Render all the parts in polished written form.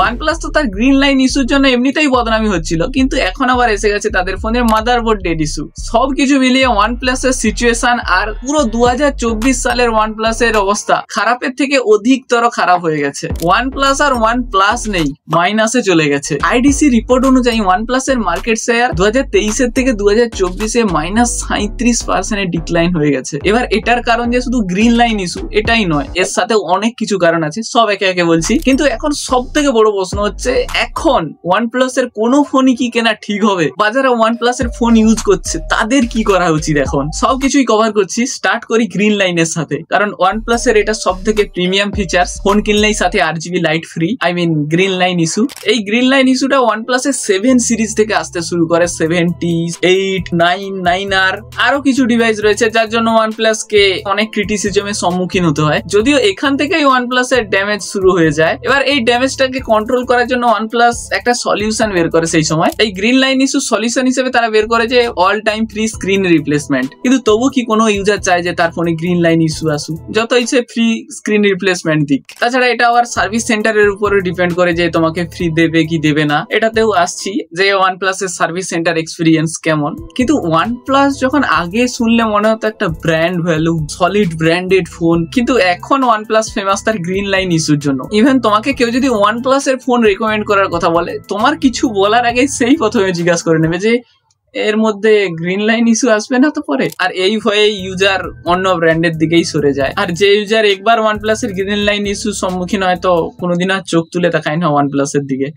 OnePlus তো তার green line ইস্যুর জন্য এমনিতেই বদনামি হচ্ছিল, কিন্তু এখন আবার এসে গেছে তাদের ফোনের মাদারবোর্ড ডেড ইস্যু। সবকিছু মিলিয়ে OnePlus এর সিচুয়েশন আর পুরো 2024 সালের OnePlus এর অবস্থা খারাপের থেকে অধিকতর খারাপ হয়ে গেছে। OnePlus আর OnePlus নেই, মাইনাসে চলে গেছে। আইডিসি রিপোর্ট অনুযায়ী OnePlus এর মার্কেট শেয়ার 2023 এর থেকে 2024 এ -37% এর ডিক্লাইন হয়ে গেছে। এবার এটার কারণ যে শুধু গ্রিন লাইন ইস্যু এটাই নয়, এর সাথে অনেক কিছু কারণ আছে, সব একে একে বলছি। কিন্তু এখন সব থেকে বড় প্রশ্ন হচ্ছে, এখন OnePlus এর কোনো ফোনই কি কেনা ঠিক হবে? বা যারা OnePlus এর ফোন ইউজ করছে তাদের কি করা উচিত? এখন সবকিছুই কভার করছি। স্টার্ট করি গ্রিন লাইনের সাথে, কারণ OnePlus এর এটা সব থেকে প্রিমিয়াম ফিচার্স। ফোন কিনলেই সাথে RGB light free, I mean green line issue. এই গ্রিন লাইন ইস্যুটা OnePlus এর 7 সিরিজ থেকে আসতে শুরু করে। 7T, 8, 9, 9R আরো কিছু ডিভাইস রয়েছে, যার জন্য OnePlus কে অনেক ক্রিটিসিজমের সম্মুখীন হতে হয়। যদিও এখান থেকেই OnePlus এর ড্যামেজ শুরু হয়ে যায়। এবার এই ড্যামেজটাকে কন্ট্রোল করার জন্য OnePlus একটা সলিউশন বের করে সেই সময়। এই গ্রিন লাইন ইস্যু সলিউশন হিসেবে তারা বের করে যে all time free screen replacement. কিন্তু তবু কি কোনো ইউজার চায় যে তার ফোনে গ্রিন লাইন ইস্যু আসুক? যত ইচ্ছে ফ্রি স্ক্রিন রিপ্লেসমেন্ট দিক। তাছাড়া এটা আবার সার্ভিস সেন্টারের উপরে ডিপেন্ড করে যে তোমাকে ফ্রি দেবে কি দেবে না। এটাতেও আসছি যে OnePlus এর সার্ভিস সেন্টার এক্সপিরিয়েন্স কেমন। কিন্তু OnePlus যখন আগে শুনলে মনে হতো একটা brand value, solid branded phone, কিন্তু এখন OnePlus ফেমাস তার গ্রিন লাইন ইস্যুর জন্য। ইভেন তোমাকে কেউ যদি OnePlus এর ফোন রেকমেন্ড করার কথা বলে, তোমার কিছু বলার আগে সেই প্রথমে জিজ্ঞাসা করে নেবে যে এর মধ্যে গ্রিন লাইন ইস্যু আসবে না তো পরে। আর এই ভয়ে ইউজার অন্য ব্র্যান্ডের দিকেই সরে যায়। আর যে ইউজার একবার OnePlus এর গ্রিন লাইন ইস্যুর সম্মুখীন হয় তো কোনোদিন আর চোখ তুলে তাকায় না OnePlus এর দিকে,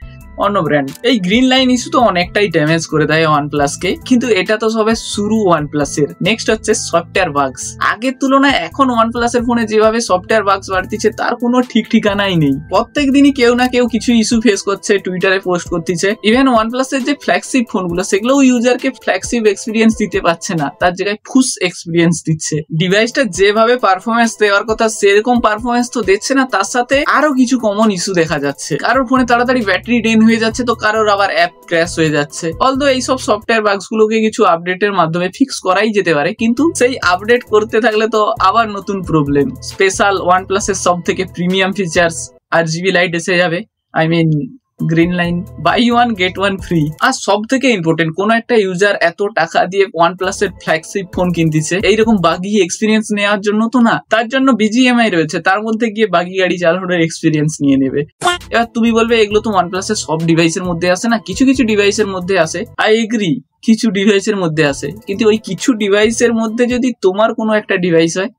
অন্য ব্র্যান্ড। এই গ্রিন লাইন ইস্যু তো অনেকটাই ড্যামেজ করে দেয় OnePlus কে, কিন্তু এটা তো সবে শুরু OnePlus এর। নেক্সট হচ্ছে সফটওয়্যার বাগস। আগের তুলনায় এখন OnePlus এর ফোনে যেভাবে সফটওয়্যার বাগস বাড়তিছে তার কোনো ঠিক ঠিকানাই নেই। প্রত্যেক দিনই কেউ না কেউ কিছু ইস্যু ফেস করছে, টুইটারে পোস্ট করতেছে। ইভেন OnePlus এর যে ফ্ল্যাগশিপ ফোনগুলো, সেগুলোও ইউজারকে ফ্ল্যাগশিপ এক্সপিরিয়েন্স দিতে পারছে না, তার জায়গায় ফুস এক্সপিরিয়েন্স দিচ্ছে। ডিভাইসটা যেভাবে পারফরমেন্স দেওয়ার কথা সেরকম পারফরমেন্স তো দিচ্ছে না, তার সাথে আরো কিছু কমন ইস্যু দেখা যাচ্ছে। কারোর ফোনে তাড়াতাড়ি ব্যাটারি ড্রেন হয়ে যাচ্ছে, তো কারোর আবার অ্যাপ ক্র্যাশ হয়ে যাচ্ছে। অলদো এইসব সফটওয়্যার বাগস গুলোকে কিছু আপডেটের মাধ্যমে ফিক্স করাই যেতে পারে, কিন্তু সেই আপডেট করতে থাকলে তো আবার নতুন প্রবলেম। স্পেশাল OnePlus এর সব থেকে প্রিমিয়াম ফিচার্স RGB লাইট এসে যাবে, I mean green line, buy one get one free. আর সব থেকে ইম্পর্টেন্ট, কোন একটা ইউজার এত টাকা দিয়ে OnePlus এর ফ্ল্যাগশিপ ফোন কিনতেছে এইরকম বাগি এক্সপিরিয়েন্স নেওয়ার জন্য তো না, তার জন্য BGMI রয়েছে, তার মধ্যে গিয়ে বাগি গাড়ি চালানোর এক্সপিরিয়েন্স নিয়ে নেবে। এবার তুমি বলবে এগুলো তো OnePlus এর সব ডিভাইসের মধ্যে আসে না, কিছু কিছু ডিভাইসের মধ্যে আসে। আই এগ্রি, কিছু ডিভাইসের মধ্যে আসে, কিন্তু ওই কিছু ডিভাইসের মধ্যে যদি তোমার কোনো একটা ডিভাইস হয়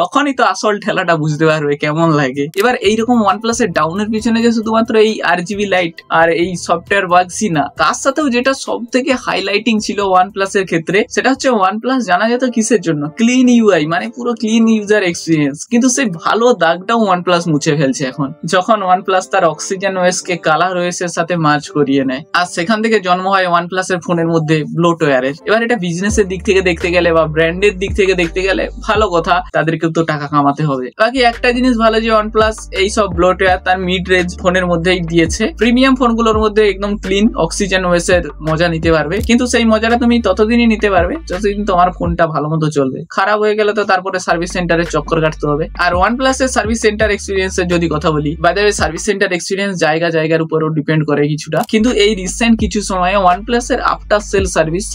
তখনই তো আসল ঠেলাটা বুঝতে পারবে কেমন লাগে। এবার এইরকম OnePlus এর ডাউনের পিছনে যে শুধুমাত্র এই RGB লাইট আর এই সফটওয়্যার বাগসই না, তার সাথেও যেটা সব থেকে হাইলাইটিং ছিল OnePlus এর ক্ষেত্রে, সেটা হচ্ছে OnePlus জানা যেত কিসের জন্য, ক্লিন UI, মানে পুরো ক্লিন ইউজার এক্সপিরিয়েন্স। কিন্তু সেই ভালো দাগটাও OnePlus মুছে ফেলছে এখন, যখন OnePlus তার অক্সিজেন OS কে কালার OS এর সাথে মার্জ করিয়ে নেয়। আর সেখান থেকে জন্ম হয় OnePlus এর ফোনের মধ্যে ব্লোটওয়্যারের। এবার এটা বিজনেসের দিক থেকে দেখতে গেলে বা ব্র্যান্ডের দিক থেকে দেখতে গেলে ভালো কথা, তাদেরকেও তো টাকা কামাতে হবে। বাকি একটা জিনিস ভালো যে OnePlus এই সব ব্লোটওয়্যার তার মিড রেঞ্জ ফোনের মধ্যেই দিয়েছে। প্রিমিয়াম ফোনগুলোর মধ্যে একদম ক্লিন অক্সিজেন OS এর মজা নিতে পারবে, কিন্তু সেই মজাটা তুমি ততদিনই নিতে পারবে যতদিন তোমার ফোনটা ভালো মতো চলবে। খারাপ হয়ে গেলে তো তারপরে সার্ভিস সেন্টারে চক্কর কাটতে হবে। আর OnePlus এর সার্ভিস সেন্টার এক্সপিরিয়েন্স এর যদি কথা বলি, by the way service centre experience জায়গার উপরও ডিপেন্ড করে কিছুটা, কিন্তু এই রিসেন্ট কিছু সময়ে OnePlus এর after sale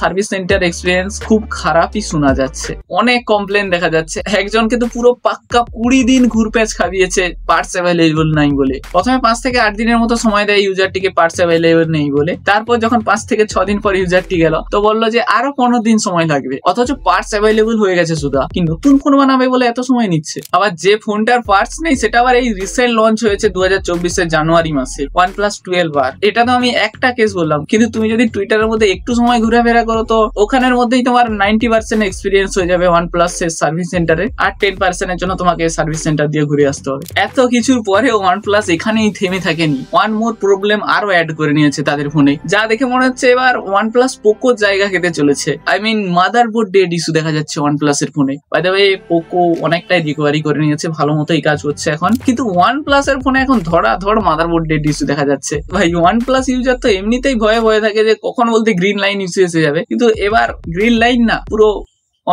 service centre experience খুব খারাপই শোনা যাচ্ছে। অনেক কমপ্লেন দেখা যাচ্ছে। একজনকে তো পুরো পাক্কা 20 দিন ঘুরপ্যাচ খাবিয়েছে পার্টস অ্যাভেলেবল নাই বলে। প্রথমে 5 থেকে 8 দিনের মতো সময় দেয় ইউজারটিকে পার্টস অ্যাভেলেবল নেই বলে, তারপর যখন 5 থেকে 6 দিন পর ইউজারটি গেল তো বললো যে আরো 15 দিন সময় লাগবে, অথচ পার্টস অ্যাভেলেবল হয়ে গেছে শুধু, কি নতুন ফোন বানাবে বলে এত সময় নিচ্ছে। আবার যে ফোনটার পার্টস নেই সেটা আবার এই রিসেন্ট লঞ্চ হয়েছে 2024 এর জানুয়ারি মাসে, OnePlus 12R। এটা তো আমি একটা কেস বললাম, কিন্তু তুমি যদি টুইটারের মধ্যে একটু সময় ঘোরাফেরা করো তো ওখানের মধ্যেই তোমার 90% এক্সপিরিয়েন্স হয়ে যাবে OnePlus এর সার্ভিস সেন্টারে, আর 10% এর জন্য তোমাকে সার্ভিস সেন্টার দিয়ে ঘুরে আসতে হবে। এত কিছুর পরেও OnePlus এখানেই থেমে থাকেনি, ওয়ান মোর প্রবলেম আরো অ্যাড করে নিয়েছে তাদের ফোনে, যা দেখে মনে হচ্ছে এবার OnePlus পোকো জায়গা খেতে চলেছে। I mean motherboard dead issue দেখা যাচ্ছে OnePlus এর ফোনে। বাই দ্য ওয়ে পোকো অনেকটাই রিকভারি করে নিয়েছে, ভালো মতোই কাজ হচ্ছে এখন, কিন্তু OnePlus এর ফোনে এখন ধড়াধড় মাদারবোর্ড ডেড ইস্যু দেখা যাচ্ছে। ভাই OnePlus ইউজার তো এমনিতেই ভয়ে থাকে যে কখন বলতে গ্রিন লাইন ইস্যু এসে যাবে, কিন্তু এবার গ্রিন লাইন না, পুরো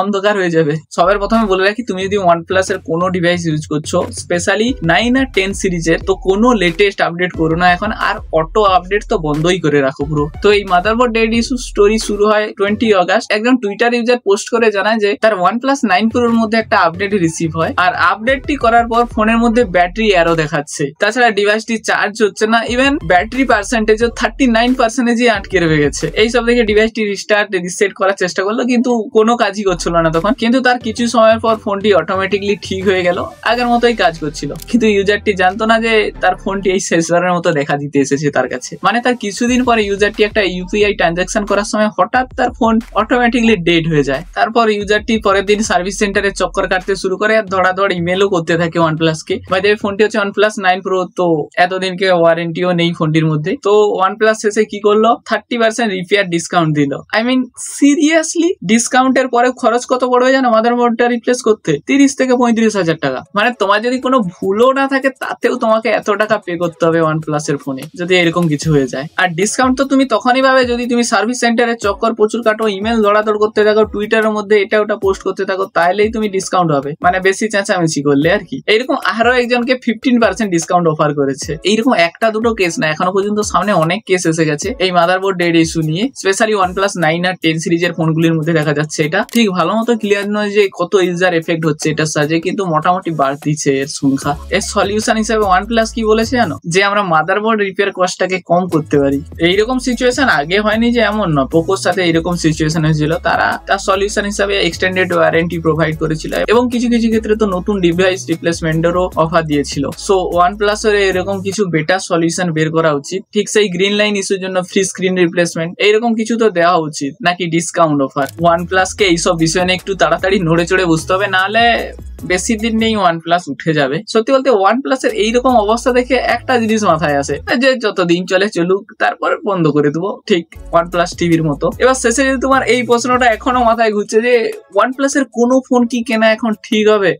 অন্ধকার হয়ে যাবে। সবার প্রথমে বলে রাখি, তুমি যদি OnePlus এর কোনো ডিভাইস ইউজ করছো, স্পেশালি 9 আর 10 সিরিজের, তো কোনো লেটেস্ট আপডেট করো না এখন, আর অটো আপডেট তো বন্ধই করে রাখো পুরো। তো এই মাদারবোর্ড ডেড ইস্যু স্টোরি শুরু হয় 20 অগাস্ট। একজন টুইটার ইউজার পোস্ট করে জানায় যে তার OnePlus 9 Pro এর মধ্যে একটা আপডেট রিসিভ হয়, আর আপডেটটি করার পর ফোনের মধ্যে ব্যাটারি অ্যারো দেখাচ্ছে। তাছাড়া ডিভাইসটি চার্জ হচ্ছে না, ইভেন ব্যাটারি পার্সেন্টেজও 39% আটকে রয়ে গেছে। এইসব দেখে ডিভাইসটি রিস্টার্ট রিসেট করার চেষ্টা করলো, কিন্তু কোনো কাজই করছিল না তখন। কিন্তু তার কিছু সময়ের পর ফোনটি অটোমেটিকলি ঠিক হয়ে গেল, আগের মতোই কাজ করছিল। কিন্তু ইউজারটি জানতো না যে তার ফোনটি এই শেষবারের মতো দেখা দিতে এসেছে তার কাছে। মানে তার কিছুদিন পরে ইউজারটি একটা ইউপিআই ট্রানজাকশন করার সময় হঠাৎ তার ফোন অটোমেটিকলি ডেড হয়ে যায়। তারপর ইউজারটি পরের দিন সার্ভিস সেন্টারে চক্কর কাটতে শুরু করে, আর ধড়াধড় ইমেলও করতে থাকে OnePlus কে। ভাই ফোনটি হচ্ছে OnePlus 9 Pro, তো এতদিনকে ওয়ারেন্টিও নেই ফোনটির মধ্যে। তো OnePlus শেষে কি করলো, 30% রিপেয়ার ডিসকাউন্ট দিল। আই মিন সিরিয়াসলি, ডিসকাউন্টের পরে খরচ কত পড়বে জানো মাদারবোর্ডটা রিপ্লেস করতে? 30 থেকে 35,000 টাকা। মানে তোমার যদি কোনো ভুলও না থাকে তাতেও তোমাকে এত টাকা পে করতে হবে OnePlus এর ফোনে, যদি এরকম কিছু হয়ে যায়। আর ডিসকাউন্ট তো তুমি তখনই পাবে যদি তুমি সার্ভিস সেন্টারে চক্কর প্রচুর কাটো, ইমেল দৌড়াদৌড় করতে থাকো, টুইটারের মধ্যে এটা ওটা পোস্ট করতে থাকো, তাহলেই তুমি ডিসকাউন্ট হবে। মানে বেশি চেঁচামেচি করলে আর কি। এইরকম আরো একজনকে 15% ডিসকাউন্ট অফার করেছে। এইরকম একটা দুটো কেস না, এখনো পর্যন্ত সামনে অনেক কেস এসে গেছে এই মাদারবোর্ড ডেড ইস্যু নিয়ে। স্পেশালি OnePlus 9 আর 10 সিরিজের ফোনগুলির মধ্যে দেখা যাচ্ছে। এটা ঠিক ভালো মতো ক্লিয়ার নয় যে কত ইউজার এফেক্ট হচ্ছে এটার সাহায্যে, কিন্তু মোটামুটি বাড়তিছে এর সংখ্যা। এর সলিউশন হিসেবে OnePlus কি বলেছে জানো, যে আমরা মাদারবোর্ড রিপেয়ার কস্টটাকে কম করতে পারি। এইরকম সিচুয়েশন আগে হয়নি যে এমন না, পোকোর সাথে এইরকম সিচুয়েশন হয়েছিল। তারা তার সলিউশন হিসেবে এক্সটেন্ডেড ওয়ারেন্টি প্রোভাইড করেছিল, এবং কিছু কিছু ক্ষেত্রে তো নতুন ডিভাইস রিপ্লেসমেন্টেরও অফার দিয়েছিল। সো OnePlus এর এরকম কিছু বেটার সলিউশন বের করা উচিত। ঠিক সেই গ্রিন লাইন ইস্যুর জন্য ফ্রি স্ক্রিন রিপ্লেসমেন্ট এইরকম কিছু তো দেওয়া উচিত, নাকি ডিসকাউন্ট অফার। OnePlus কে এইসব বিষয় নিয়ে একটু তাড়াতাড়ি নড়ে চড়ে বুঝতে হবে, নাহলে বেশি দিন নেই OnePlus উঠে যাবে। সত্যি বলতে OnePlus এর এইরকম অবস্থা দেখে একটা জিনিস মাথায় আসে, যে যতদিন চলে চলুক, তারপরে বন্ধ করে দেবো, ঠিক OnePlus টিভির মতো। এবার শেষে যদি তোমার এই প্রশ্নটা এখনো মাথায় ঘুরছে যে OnePlus এর কোনো ফোন কি কেনা এখন ঠিক হবে,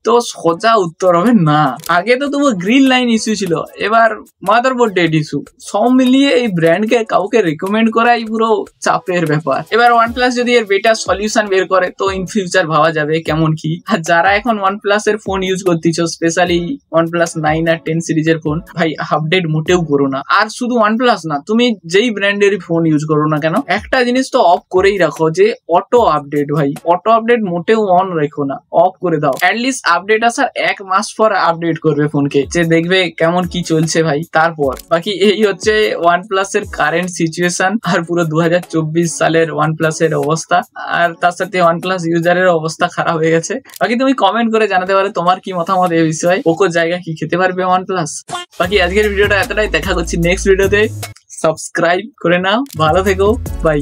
তো সোজা উত্তর হবে না। আগে তো তোমার গ্রিন লাইন ইস্যু ছিল, এবার মাদারবোর্ড ডেড ইস্যু, সব মিলিয়ে এই ব্র্যান্ডকে কাউকে রেকমেন্ড করাই পুরো চাপের ব্যাপার। এবার OnePlus যদি এর বেটার সলিউশন বের করে তো ইন ফিউচার ভাবা যাবে কেমন কি। আর যারা এখন OnePlus এর ফোন ইউজ করতেছো, স্পেশালি OnePlus 9 আর 10 সিরিজের ফোন, ভাই আপডেট মোটেও করো না। আর শুধু OnePlus না, তুমি যেই ব্র্যান্ডেরই ফোন ইউজ করো না কেন, একটা জিনিস তো অফ করেই রাখো, যে অটো আপডেট। ভাই অটো আপডেট মোটেও অন রেখো না, অফ করে দাও। অ্যাটলিস্ট আপডেট আসার 1 মাস পর আপডেট করবে ফোনকে, যে দেখবে কেমন কি চলছে ভাই। তারপর বাকি এই হচ্ছে OnePlus এর কারেন্ট সিচুয়েশন, আর পুরো 2024 সালের OnePlus এর অবস্থা, আর তার সাথে OnePlus ইউজারের অবস্থা খারাপ হয়ে গেছে। বাকি তুমি কমেন্ট করে জানাতে পারো তোমার কি মতামত এই বিষয়ে, পোকোর জায়গা কি খেতে পারবে OnePlus। বাকি আজকের ভিডিওটা এতটাই, দেখা করছি নেক্সট ভিডিওতে। সাবস্ক্রাইব করে নাও, ভালো থেকো, বাই।